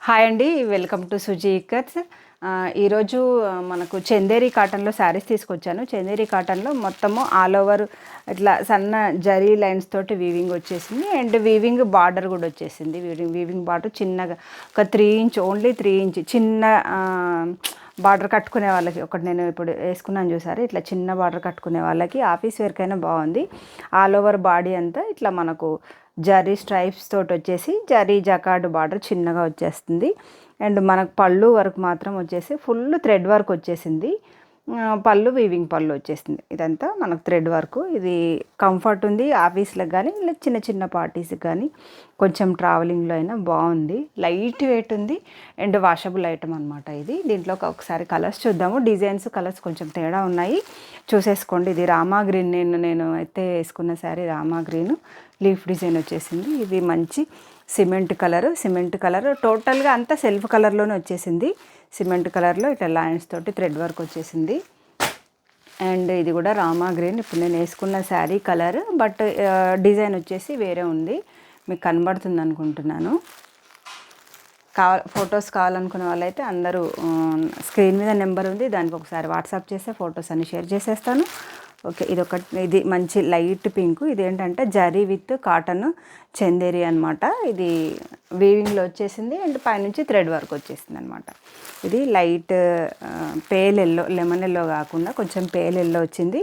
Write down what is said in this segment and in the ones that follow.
Hi అండి, welcome to Suji ikats. ఈరోజు మనకు చందేరి కాటన్లో శారీస్ తీసుకొచ్చాను. చందేరి కాటన్లో మొత్తము ఆల్ ఓవర్ ఇట్లా సన్న జరీ లైన్స్ తోటి వీవింగ్ వచ్చేసింది అండ్ వీవింగ్ బార్డర్ కూడా వచ్చేసింది. వీవింగ్ బార్డర్ చిన్నగా ఒక 3 ఇంచ్, ఓన్లీ 3 ఇంచ్ చిన్న బార్డర్ కట్టుకునే వాళ్ళకి, ఒకటి నేను ఇప్పుడు వేసుకున్నాను చూసారు, ఇట్లా చిన్న బార్డర్ కట్టుకునే వాళ్ళకి ఆఫీస్ వేర్కైనా బాగుంది. ఆల్ ఓవర్ బాడీ అంతా ఇట్లా మనకు జరీ స్ట్రైప్స్ తోటి వచ్చేసి జరీ జకార్డ్ బార్డర్ చిన్నగా వచ్చేస్తుంది. అండ్ మనకు పళ్ళు వరకు మాత్రం వచ్చేసి ఫుల్ థ్రెడ్ వర్క్ వచ్చేసింది. పళ్ళు వీవింగ్ పళ్ళు వచ్చేసింది. ఇదంతా మనకు థ్రెడ్ వర్క్. ఇది కంఫర్ట్ ఉంది ఆఫీస్లకు కానీ ఇలా చిన్న చిన్న పార్టీస్కి కానీ కొంచెం ట్రావెలింగ్లో అయినా బాగుంది. లైట్ వెయిట్ ఉంది అండ్ వాషబుల్ ఐటమ్ అనమాట ఇది. దీంట్లో ఒకసారి కలర్స్ చూద్దాము. డిజైన్స్ కలర్స్ కొంచెం తేడా ఉన్నాయి, చూసేసుకోండి. ఇది రామా గ్రీన్, నేను అయితే వేసుకున్న sari Rama green leaf design వచ్చేసింది. ఇది మంచి సిమెంట్ కలర్ టోటల్గా అంతా సెల్ఫ్ కలర్లోనే వచ్చేసింది. సిమెంట్ కలర్లో ఇట్లా లైన్స్ తోటి థ్రెడ్ వర్క్ వచ్చేసింది. అండ్ ఇది కూడా రామా గ్రీన్, ఇప్పుడు నేను వేసుకున్న శారీ కలర్, బట్ డిజైన్ వచ్చేసి వేరే ఉంది. మీకు కనబడుతుంది అనుకుంటున్నాను. ఫొటోస్ కావాలనుకునే వాళ్ళైతే అందరూ స్క్రీన్ మీద నెంబర్ ఉంది, దానికి ఒకసారి వాట్సాప్ చేస్తే ఫొటోస్ అన్ని షేర్ చేసేస్తాను. ఓకే, ఇది మంచి లైట్ పింక్. ఇది ఏంటంటే జరీ విత్ కాటన్ చందేరి అనమాట. ఇది వీవింగ్లో వచ్చేసింది అండ్ పైనుంచి థ్రెడ్ వర్క్ వచ్చేసింది అనమాట. ఇది light pale yellow, lemon yellow కాకుండా కొంచెం పేల్ ఎల్లో వచ్చింది.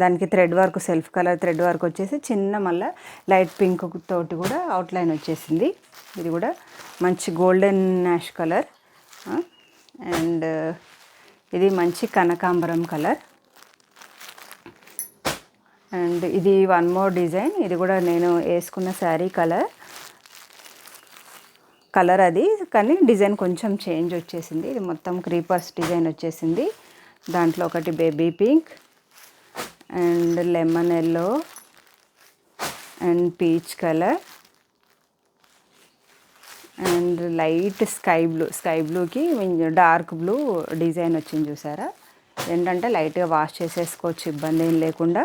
దానికి thread work, self colour thread work వచ్చేసి చిన్న మళ్ళీ లైట్ పింక్ తోటి కూడా అవుట్లైన్ వచ్చేసింది. ఇది కూడా మంచి గోల్డెన్ యాష్ కలర్. అండ్ ఇది మంచి కనకాంబరం కలర్. అండ్ ఇది వన్ మోర్ డిజైన్. ఇది కూడా నేను వేసుకున్న శారీ కలర్ అది, కానీ డిజైన్ కొంచెం చేంజ్ వచ్చేసింది. ఇది మొత్తం క్రీపర్స్ డిజైన్ వచ్చేసింది. దాంట్లో ఒకటి baby pink and lemon yellow and peach colour and light sky బ్లూకి డార్క్ బ్లూ డిజైన్ వచ్చింది చూసారా. ఏంటంటే లైట్గా వాష్ చేసేసుకోవచ్చు, ఇబ్బంది ఏం లేకుండా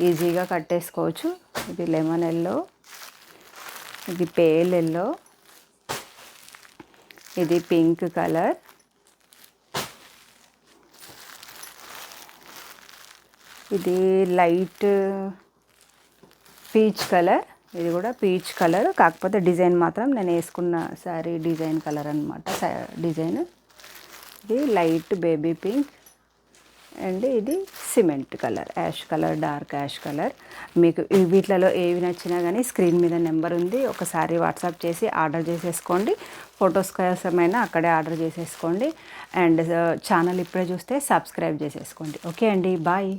ఈజీగా కట్టేసుకోవచ్చు. ఇది లెమన్ ఎల్లో, ఇది పేల్ ఎల్లో, ఇది పింక్ కలర్, ఇది లైట్ పీచ్ కలర్. ఇది కూడా పీచ్ కలర్, కాకపోతే డిజైన్ మాత్రం నేను వేసుకున్న శారీ డిజైన్ కలర్ అనమాట. డిజైన్ ఇది లైట్ బేబీ పింక్ అండ్ ఇది cement colour, ash colour, dark ash colour. మీకు వీటిలలో ఏవి నచ్చినా కానీ స్క్రీన్ మీద నెంబర్ ఉంది, ఒకసారి వాట్సాప్ చేసి ఆర్డర్ చేసేసుకోండి. ఫొటోస్ కోసమైనా అక్కడే ఆర్డర్ చేసేసుకోండి. అండ్ ఛానల్ ఇప్పుడే చూస్తే సబ్స్క్రైబ్ చేసేసుకోండి. ఓకే అండి, బాయ్.